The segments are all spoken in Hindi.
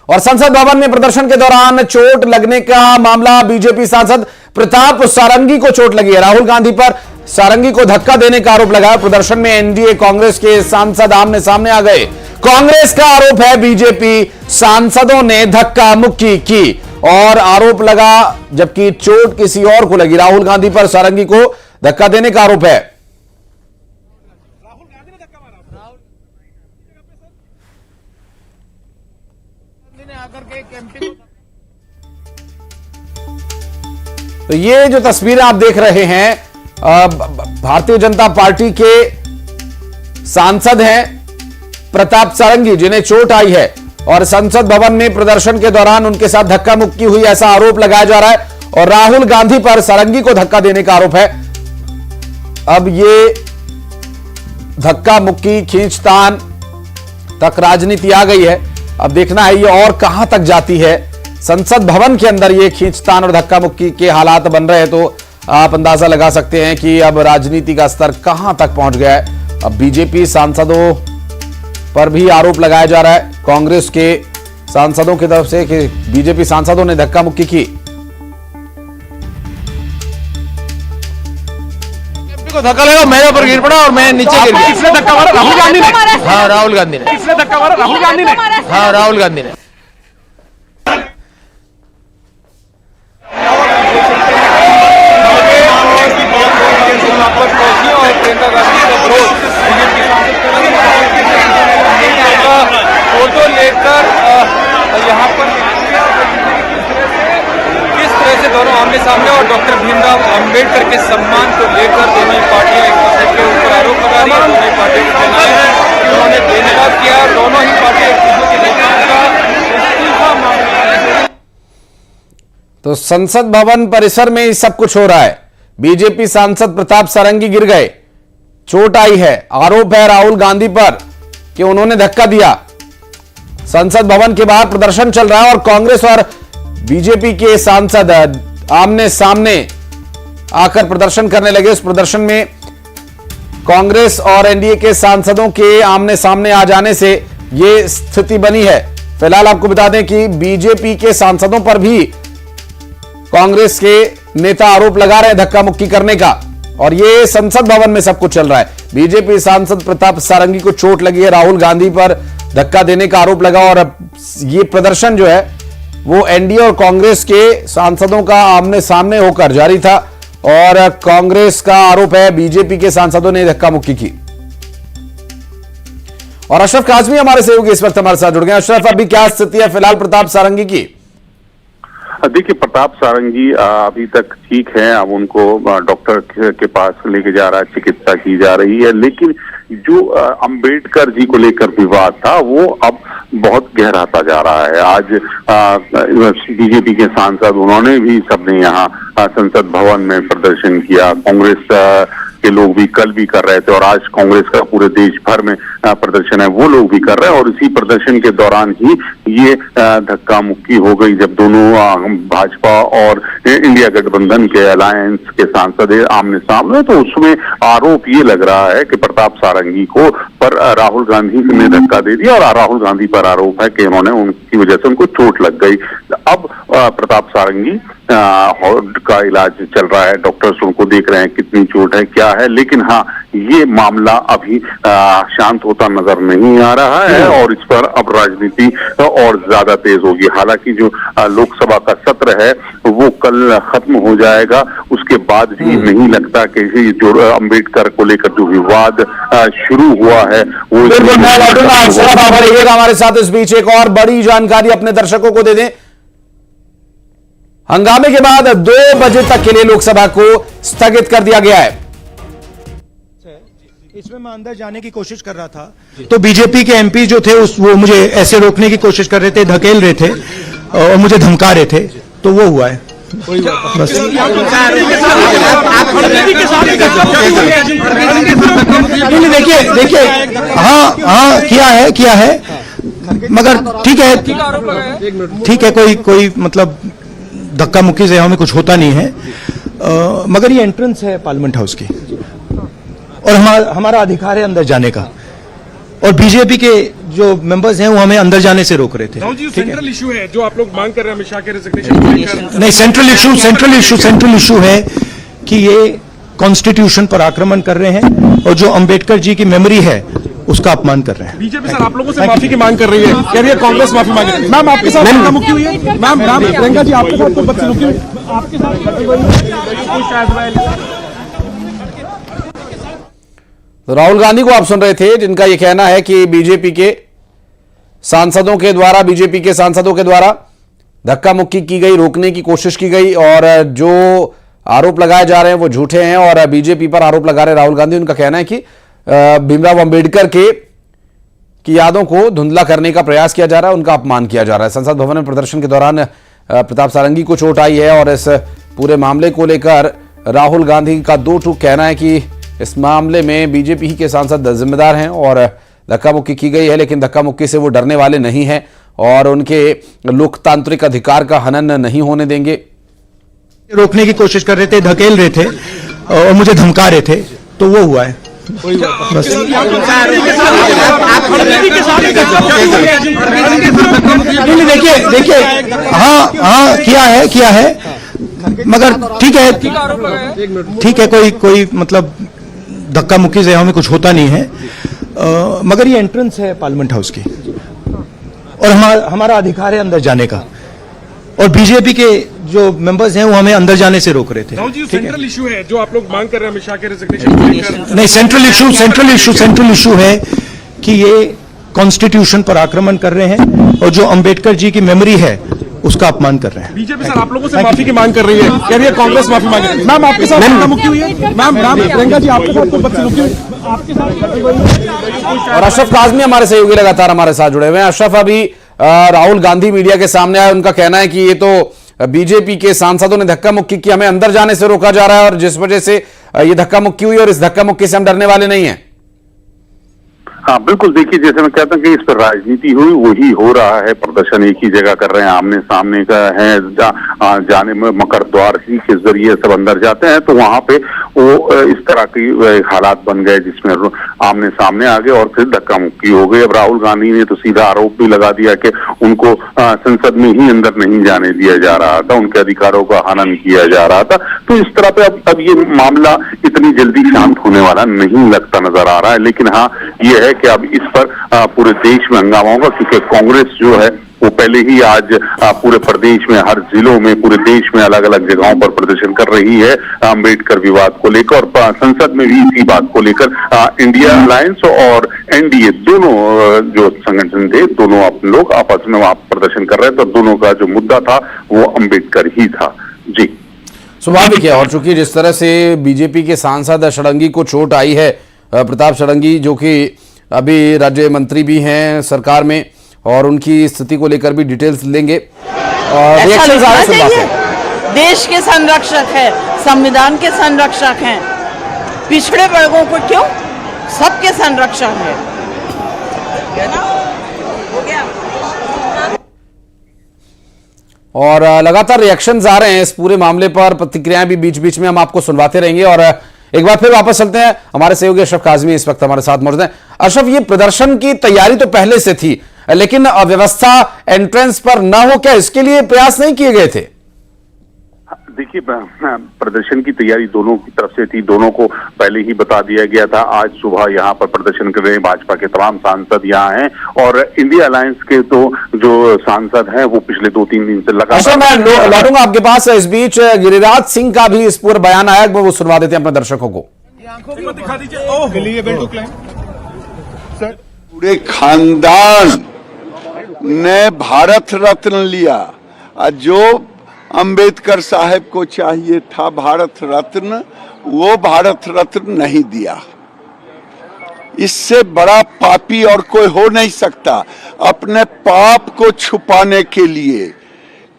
और संसद भवन में प्रदर्शन के दौरान चोट लगने का मामला, बीजेपी सांसद प्रताप सारंगी को चोट लगी है। राहुल गांधी पर सारंगी को धक्का देने का आरोप लगाया। प्रदर्शन में एनडीए कांग्रेस के सांसद आमने सामने आ गए। कांग्रेस का आरोप है बीजेपी सांसदों ने धक्का मुक्की की और आरोप लगा, जबकि चोट किसी और को लगी। राहुल गांधी पर सारंगी को धक्का देने का आरोप है। तो ये जो तस्वीरें आप देख रहे हैं, भारतीय जनता पार्टी के सांसद हैं प्रताप सारंगी, जिन्हें चोट आई है और संसद भवन में प्रदर्शन के दौरान उनके साथ धक्का मुक्की हुई, ऐसा आरोप लगाया जा रहा है। और राहुल गांधी पर सारंगी को धक्का देने का आरोप है। अब ये धक्का मुक्की, खींचतान तक राजनीति आ गई है। अब देखना है ये और कहां तक जाती है। संसद भवन के अंदर ये खींचतान और धक्का मुक्की के हालात बन रहे हैं, तो आप अंदाजा लगा सकते हैं कि अब राजनीति का स्तर कहां तक पहुंच गया है। अब बीजेपी सांसदों पर भी आरोप लगाया जा रहा है, कांग्रेस के सांसदों की तरफ से, कि बीजेपी सांसदों ने धक्का मुक्की की। को धक्का लगा, मेरे ऊपर गिर पड़ा और मैं नीचे गिर गया। किसने धक्का मारा? राहुल गांधी ने। हाँ, राहुल गांधी ने। किसने धक्का मारा? राहुल गांधी ने। हाँ, राहुल गांधी ने। फोटो लेकर यहाँ पर किस तरह से दोनों आमने सामने, और डॉक्टर भीमराव अंबेडकर के सम्मान को लेकर दोनों ही पार्टियां एक दूसरे के ऊपर आरोप लगा रही है। दोनों ही पार्टियों के कहना है कि उन्होंने बेनकाब किया। दोनों ही पार्टियां एक दूसरे के नेताओं का इस्तीफा मांग रही है। तो संसद भवन परिसर में ही सब कुछ हो रहा है। बीजेपी सांसद प्रताप सारंगी गिर गए, चोट आई है। आरोप है राहुल गांधी पर कि उन्होंने धक्का दिया। संसद भवन के बाहर प्रदर्शन चल रहा है और कांग्रेस और बीजेपी के सांसद आमने सामने आकर प्रदर्शन करने लगे। उस प्रदर्शन में कांग्रेस और एनडीए के सांसदों के आमने सामने आ जाने से यह स्थिति बनी है। फिलहाल आपको बता दें कि बीजेपी के सांसदों पर भी कांग्रेस के नेता आरोप लगा रहे हैं धक्का मुक्की करने का, और ये संसद भवन में सब कुछ चल रहा है। बीजेपी सांसद प्रताप सारंगी को चोट लगी है, राहुल गांधी पर धक्का देने का आरोप लगा, और अब ये प्रदर्शन जो है वो एनडीए और कांग्रेस के सांसदों का आमने सामने होकर जारी था। और कांग्रेस का आरोप है बीजेपी के सांसदों ने धक्का मुक्की की। और अशरफ काजमी हमारे सहयोगी इस वक्त हमारे साथ जुड़ गए। अशरफ, अभी क्या स्थिति है फिलहाल प्रताप सारंगी की? देखिए, प्रताप सारंगी अभी तक ठीक है। अब उनको डॉक्टर के पास लेके जा रहा है, चिकित्सा की जा रही है। लेकिन जो अंबेडकर जी को लेकर विवाद था वो अब बहुत गहराता जा रहा है। आज बीजेपी के सांसद, उन्होंने भी, सबने यहाँ संसद भवन में प्रदर्शन किया। कांग्रेस के लोग भी कल भी कर रहे थे और आज कांग्रेस का पूरे देश भर में प्रदर्शन है, वो लोग भी कर रहे हैं। और इसी प्रदर्शन के दौरान ही ये धक्का मुक्की हो गई, जब दोनों भाजपा और इंडिया गठबंधन के अलायंस के सांसद आमने सामने। तो उसमें आरोप ये लग रहा है कि प्रताप सारंगी को पर राहुल गांधी ने धक्का दे दिया, और राहुल गांधी पर आरोप है कि उन्होंने, उनकी वजह से उनको चोट लग गई। अब प्रताप सारंगी का इलाज चल रहा है, डॉक्टर्स उनको देख रहे हैं कितनी चोट है, क्या है। लेकिन हाँ, ये मामला अभी शांत होता नजर नहीं आ रहा है और इस पर अब राजनीति और ज्यादा तेज होगी। हालांकि जो लोकसभा का सत्र है वो कल खत्म हो जाएगा, उसके बाद भी नहीं लगता कि जो अंबेडकर को लेकर जो विवाद शुरू हुआ है वो। हमारे साथ इस बीच एक और बड़ी जानकारी अपने दर्शकों को दे दें। हंगामे के बाद 2 बजे तक के लिए लोकसभा को स्थगित कर दिया गया है। इसमें मैं अंदर जाने की कोशिश कर रहा था तो बीजेपी के एमपी जो थे वो मुझे ऐसे रोकने की कोशिश कर रहे थे, धकेल रहे थे और मुझे धमका रहे थे, तो वो हुआ है बस। देखिए हाँ किया है मगर ठीक है कोई मतलब धक्का मुक्की से हमें कुछ होता नहीं है, मगर ये एंट्रेंस है पार्लियामेंट हाउस की और हमारा अधिकार है अंदर जाने का। और बीजेपी के जो मेंबर्स हैं वो हमें अंदर जाने से रोक रहे थे। राहुल जी, ठीक है? सेंट्रल इशू है जो आप लोग मांग कर रहे हैं अमित शाह के रेजिग्नेशन को लेकर। नहीं, सेंट्रल इशू है कि ये कॉन्स्टिट्यूशन पर आक्रमण कर रहे हैं और जो अंबेडकर जी की मेमोरी है उसका अपमान कर रहे हैं। बीजेपी सर आप लोगों से माफी की मांग कर रही है, कह रही है कांग्रेस माफी मांग रही है। मैम आपके साथ धक्का-मुक्की हुई है? मैम प्रियंका जी आपके साथ तो बदसलूकी हुई आपके साथ? तो राहुल गांधी को आप सुन रहे थे, जिनका यह कहना है कि बीजेपी के सांसदों के द्वारा धक्का मुक्की की गई, रोकने की कोशिश की गई और जो आरोप लगाए जा रहे हैं वो झूठे हैं और बीजेपी पर आरोप लगा रहे राहुल गांधी। उनका कहना है कि भीमराव अंबेडकर की यादों को धुंधला करने का प्रयास किया जा रहा है, उनका अपमान किया जा रहा है। संसद भवन में प्रदर्शन के दौरान प्रताप सारंगी को चोट आई है और इस पूरे मामले को लेकर राहुल गांधी का दो टूक कहना है कि इस मामले में बीजेपी ही के सांसद जिम्मेदार हैं और धक्का मुक्की की गई है, लेकिन धक्का मुक्की से वो डरने वाले नहीं हैं और उनके लोकतांत्रिक अधिकार का हनन नहीं होने देंगे। रोकने की कोशिश कर रहे थे, धकेल रहे थे और मुझे धमका रहे थे, तो वो हुआ है। बस देखिए हाँ किया है मगर ठीक है कोई मतलब धक्का मुक्की से हमें कुछ होता नहीं है, मगर ये एंट्रेंस है पार्लियामेंट हाउस की और हमारा अधिकार है अंदर जाने का और बीजेपी के जो मेंबर्स हैं वो हमें अंदर जाने से रोक रहे थे। राहुल जी, सेंट्रल इशू है जो आप लोग मांग कर रहे हैं अमित शाह के रेजिग्नेशन को लेकर। नहीं, सेंट्रल इशू है कि ये कॉन्स्टिट्यूशन पर आक्रमण कर रहे हैं और जो अंबेडकर जी की मेमोरी है उसका अपमान कर रहे हैं। बीजेपी सर आप लोगों से माफी की मांग कर रही है, कह रही है कांग्रेस माफी मांग रही है। मैम आपके साथ धक्का-मुक्की हुई है? मैम प्रियंका जी आपके साथ तो बदसलूकी हुई आपके साथ? और अशरफ काज़मी हमारे सहयोगी लगातार हमारे साथ जुड़े हुए हैं। अशरफ, अभी राहुल गांधी मीडिया के सामने आया, उनका कहना है कि ये तो बीजेपी के सांसदों ने धक्का मुक्की की, हमें अंदर जाने से रोका जा रहा है और जिस वजह से ये धक्का मुक्की हुई और इस धक्का मुक्की से हम डरने वाले नहीं हैं। हाँ बिल्कुल, देखिए जैसे मैं कहता हूँ कि इस पर राजनीति हुई वही हो रहा है। प्रदर्शन एक ही जगह कर रहे हैं, आमने सामने का है, जाने में मकर द्वार ही के जरिए सब अंदर जाते हैं, तो वहां पे वो इस तरह की हालात बन गए जिसमें आमने सामने आ गए और फिर धक्का मुक्की हो गई। अब राहुल गांधी ने तो सीधा आरोप भी लगा दिया कि उनको संसद में ही अंदर नहीं जाने दिया जा रहा था, उनके अधिकारों का हनन किया जा रहा था। तो इस तरह पे अब ये मामला इतनी जल्दी शांत होने वाला नहीं लगता नजर आ रहा है। लेकिन हाँ ये है कि अब इस पर पूरे देश में हंगामा होगा, क्योंकि कांग्रेस जो है वो पहले ही आज पूरे प्रदेश में, हर जिलों में, पूरे देश में अलग अलग जगहों पर प्रदर्शन कर रही है अंबेडकर विवाद को लेकर और संसद में भी इसी बात को लेकर इंडिया अलायंस और एनडीए दोनों जो संगठन थे, दोनों अपने लोग आपस में वहां प्रदर्शन कर रहे थे और दोनों का जो मुद्दा था वो अंबेडकर ही था। जी स्वाभाविक है, और चूंकि जिस तरह से बीजेपी के सांसद षडंगी को चोट आई है, प्रताप षडंगी जो कि अभी राज्य मंत्री भी हैं सरकार में, और उनकी स्थिति को लेकर भी डिटेल्स लेंगे। रिएक्शन देश के संरक्षक है, संविधान के संरक्षक हैं, पिछड़े वर्गों को क्यों, सबके संरक्षक है ना? हो गया। और लगातार रिएक्शंस आ रहे हैं इस पूरे मामले पर, प्रतिक्रियाएं भी बीच बीच में हम आपको सुनवाते रहेंगे। और एक बार फिर वापस चलते हैं, हमारे सहयोगी अशरफ काज़मी इस वक्त हमारे साथ मौजूद हैं। अशरफ, ये प्रदर्शन की तैयारी तो पहले से थी, लेकिन व्यवस्था एंट्रेंस पर न हो, क्या इसके लिए प्रयास नहीं किए गए थे? देखिए प्रदर्शन की तैयारी दोनों की तरफ से थी, दोनों को पहले ही बता दिया गया था। आज सुबह यहाँ पर प्रदर्शन कर रहे हैं भाजपा के तमाम सांसद यहाँ हैं और इंडिया अलायंस के तो जो सांसद हैं वो पिछले 2-3 दिन से लगातार। मैं लौटूंगा आपके पास, इस बीच गिरिराज सिंह का भी इस पूरे बयान आया, वो सुनवा देते हैं अपने दर्शकों को। दिखा दीजिए। पूरे खानदान ने भारत रत्न लिया, जो अंबेडकर साहब को चाहिए था भारत रत्न, वो भारत रत्न नहीं दिया। इससे बड़ा पापी और कोई हो नहीं सकता। अपने पाप को छुपाने के लिए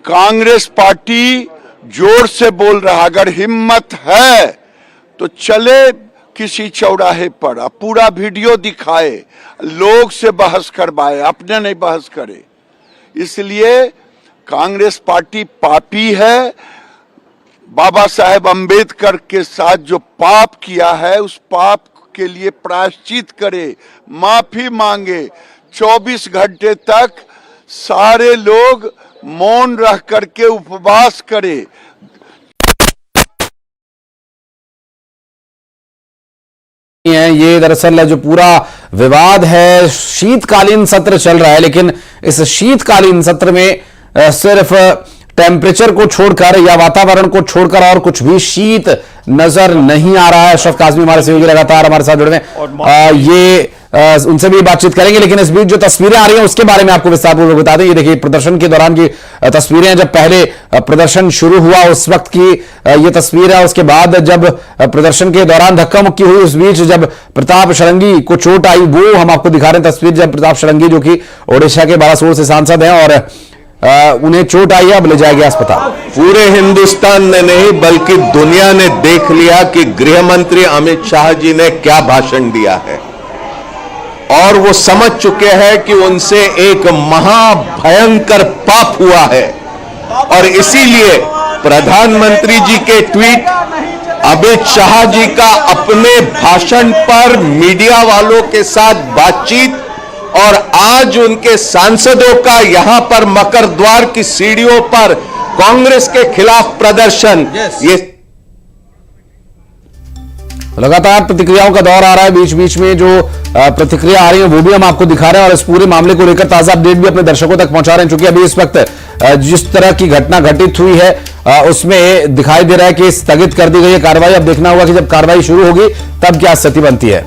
कांग्रेस पार्टी जोर से बोल रहा, अगर हिम्मत है तो चले किसी चौराहे पर, पूरा वीडियो दिखाए, लोग से बहस करवाए, अपने नहीं बहस करे। इसलिए कांग्रेस पार्टी पापी है। बाबा साहेब अंबेडकर के साथ जो पाप किया है उस पाप के लिए प्रायश्चित करे, माफी मांगे, 24 घंटे तक सारे लोग मौन रह करके उपवास करें। ये दरअसल जो पूरा विवाद है, शीतकालीन सत्र चल रहा है, लेकिन इस शीतकालीन सत्र में सिर्फ टेम्परेचर को छोड़कर या वातावरण को छोड़कर और कुछ भी शीत नजर नहीं आ रहा है। अशरफ काज़मी हमारे सहयोगी लगातार हमारे साथ जुड़े हुए, उनसे भी बातचीत करेंगे, लेकिन इस बीच जो तस्वीरें आ रही हैं उसके बारे में आपको विस्तारपूर्वक बता दें। ये देखिए प्रदर्शन के दौरान की तस्वीरें, जब पहले प्रदर्शन शुरू हुआ उस वक्त की ये तस्वीर है। उसके बाद जब प्रदर्शन के दौरान धक्का मुक्की हुई, उस बीच जब प्रताप षडंगी को चोट आई, वो हम आपको दिखा रहे हैं तस्वीर। जब प्रताप षडंगी जो कि ओडिशा के बालासोर से सांसद हैं और उन्हें चोट आई है, अब ले जाया गया अस्पताल। पूरे हिंदुस्तान ने नहीं बल्कि दुनिया ने देख लिया कि गृह मंत्री अमित शाह जी ने क्या भाषण दिया है, और वो समझ चुके हैं कि उनसे एक महाभयंकर पाप हुआ है। और इसीलिए प्रधानमंत्री जी के ट्वीट, अमित शाह जी का अपने भाषण पर मीडिया वालों के साथ बातचीत, और आज उनके सांसदों का यहां पर मकर द्वार की सीढ़ियों पर कांग्रेस के खिलाफ प्रदर्शन, ये लगातार प्रतिक्रियाओं का दौर आ रहा है। बीच बीच में जो प्रतिक्रिया आ रही है वो भी हम आपको दिखा रहे हैं, और इस पूरे मामले को लेकर ताजा अपडेट भी अपने दर्शकों तक पहुंचा रहे हैं। चूंकि अभी इस वक्त जिस तरह की घटना घटित हुई है उसमें दिखाई दे रहा है कि स्थगित कर दी गई है कार्रवाई। अब देखना होगा कि जब कार्रवाई शुरू होगी तब क्या स्थिति बनती है।